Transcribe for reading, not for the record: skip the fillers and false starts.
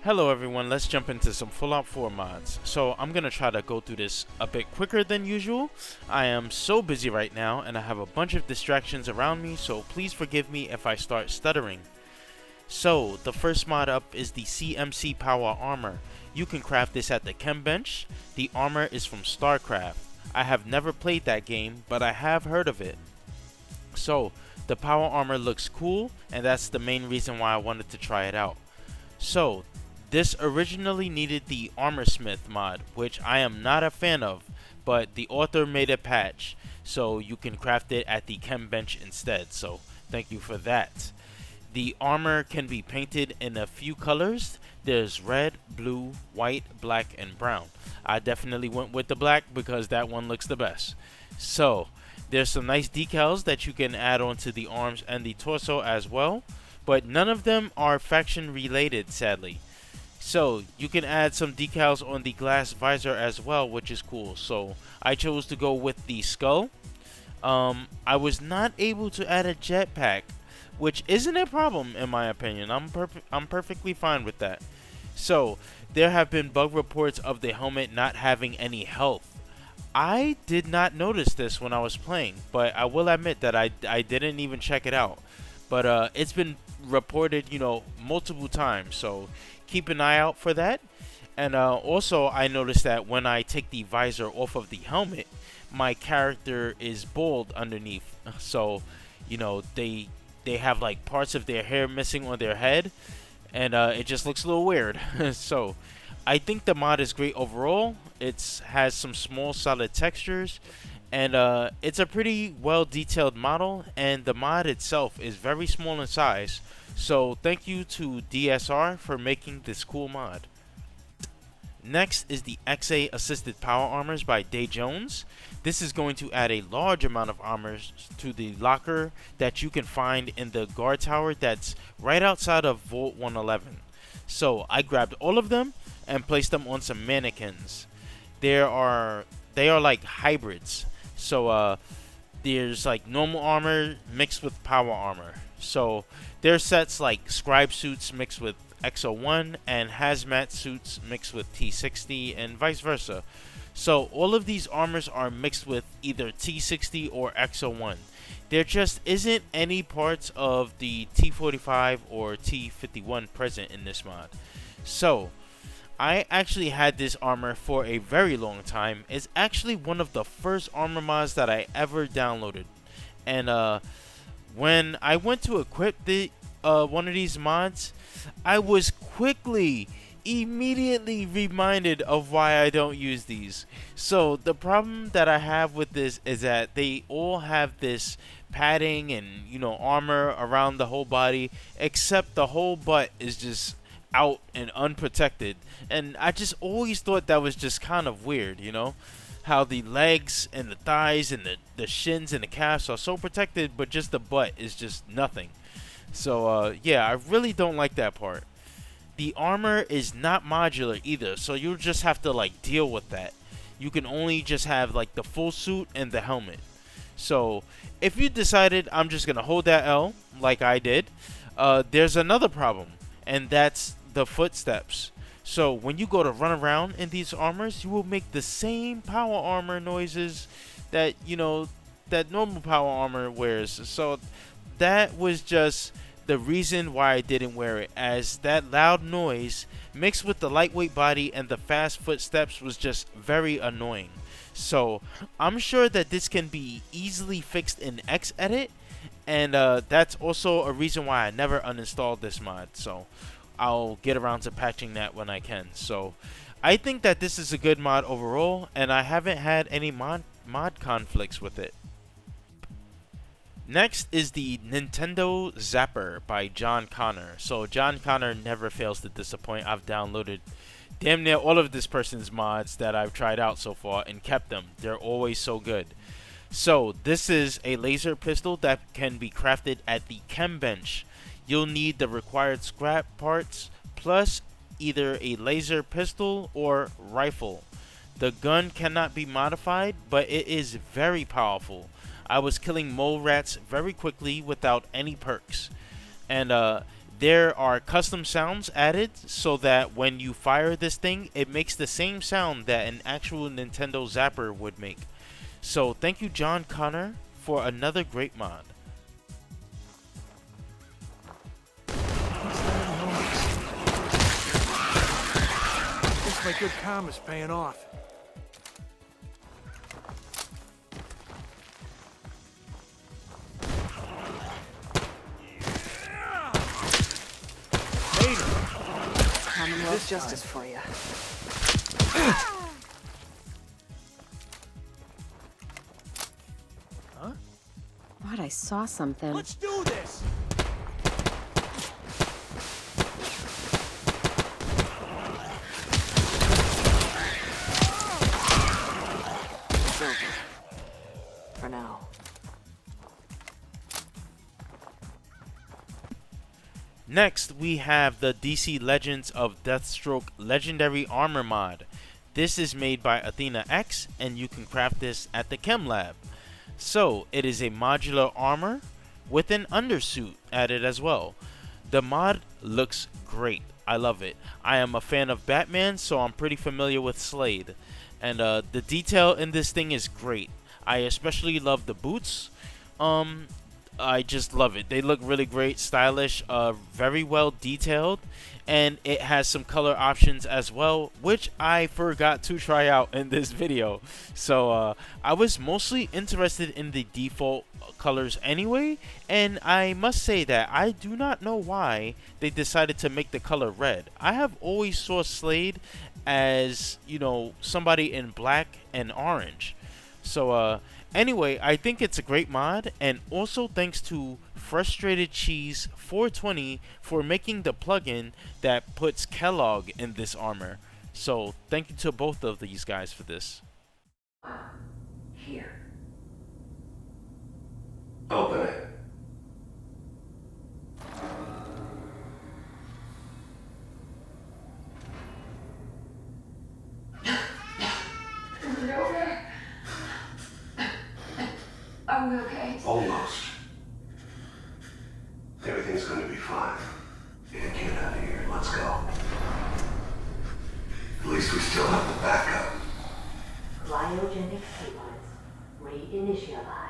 Hello everyone, let's jump into some Fallout 4 mods. So I'm going to try to go through this a bit quicker than usual. I am so busy right now and I have a bunch of distractions around me, so please forgive me if I start stuttering. So the first mod up is the C.M.C Power Armor. You can craft this at the Chem Bench. The armor is from StarCraft. I have never played that game, but I have heard of it. So the power armor looks cool, and that's the main reason why I wanted to try it out. So this originally needed the Armorsmith mod, which I am not a fan of, but the author made a patch, so you can craft it at the Chem Bench instead, so thank you for that. The armor can be painted in a few colors. There's red, blue, white, black, and brown. I definitely went with the black because that one looks the best. So there's some nice decals that you can add onto the arms and the torso as well, but none of them are faction related, sadly. So you can add some decals on the glass visor as well, which is cool. So I chose to go with the skull. I was not able to add a jetpack, which isn't a problem in my opinion. I'm perfectly fine with that. So there have been bug reports of the helmet not having any health. I did not notice this when I was playing, but I will admit that I didn't even check it out. But it's been reported, multiple times. So keep an eye out for that. And also, I noticed that when I take the visor off of the helmet, my character is bald underneath. So, they have like parts of their hair missing on their head, and it just looks a little weird. So, I think the mod is great overall. It has some small solid textures, and it's a pretty well detailed model, and the mod itself is very small in size. So thank you to DSR for making this cool mod. Next is the XA Assisted Power Armors by Day Jones. This is going to add a large amount of armors to the locker that you can find in the guard tower that's right outside of Vault 111. So I grabbed all of them and placed them on some mannequins. They are like hybrids. So there's like normal armor mixed with power armor. So there's sets like scribe suits mixed with XO1 and hazmat suits mixed with T60 and vice versa. So all of these armors are mixed with either T60 or XO1. There just isn't any parts of the T45 or T51 present in this mod. So I actually had this armor for a very long time. It's actually one of the first armor mods that I ever downloaded. And when I went to equip the one of these mods, I was immediately reminded of why I don't use these. So the problem that I have with this is that they all have this padding and armor around the whole body, except the whole butt is just out and unprotected. And I just always thought that was just kind of weird, how the legs and the thighs and the shins and the calves are so protected, but just the butt is just nothing. So yeah, I really don't like that part. The armor is not modular either, so you'll just have to like deal with that. You can only just have like the full suit and the helmet. So if you decided I'm just gonna hold that L like I did, there's another problem, and that's the footsteps. So when you go to run around in these armors, you will make the same power armor noises that that normal power armor wears. So that was just the reason why I didn't wear it, as that loud noise mixed with the lightweight body and the fast footsteps was just very annoying. So I'm sure that this can be easily fixed in Xedit, and that's also a reason why I never uninstalled this mod. So I'll get around to patching that when I can. So I think that this is a good mod overall, and I haven't had any mod conflicts with it. Next is the Nintendo Zapper by John Connor. So John Connor never fails to disappoint. I've downloaded damn near all of this person's mods that I've tried out so far and kept them. They're always so good. So this is a laser pistol that can be crafted at the Chem Bench. You'll need the required scrap parts plus either a laser pistol or rifle. The gun cannot be modified, but it is very powerful. I was killing mole rats very quickly without any perks. And There are custom sounds added so that when you fire this thing, it makes the same sound that an actual Nintendo Zapper would make. So thank you, John Connor, for another great mod. Looks like good karma's paying off. Commonwealth justice for you. Huh? Thought I saw something. Let's do this! It's over. For now. Next, we have the DC Legends of Deathstroke Legendary Armor mod. This is made by Athena X, and you can craft this at the Chem Lab. So, it is a modular armor with an undersuit added as well. The mod looks great. I love it. I am a fan of Batman, so I'm pretty familiar with Slade. And the detail in this thing is great. I especially love the boots. I just love it. They look really great, stylish, very well detailed, and it has some color options as well, which I forgot to try out in this video. So I was mostly interested in the default colors anyway, and I must say that I do not know why they decided to make the color red. I have always saw Slade as, you know, somebody in black and orange. So anyway, I think it's a great mod, and also thanks to Frustrated Cheese 420 for making the plugin that puts Kellogg in this armor. So thank you to both of these guys for this. Here. Open it. Are we okay? Almost. Everything's going to be fine. Yeah, get out of here. Let's go. At least we still have the backup. Cryogenic sequence reinitialized.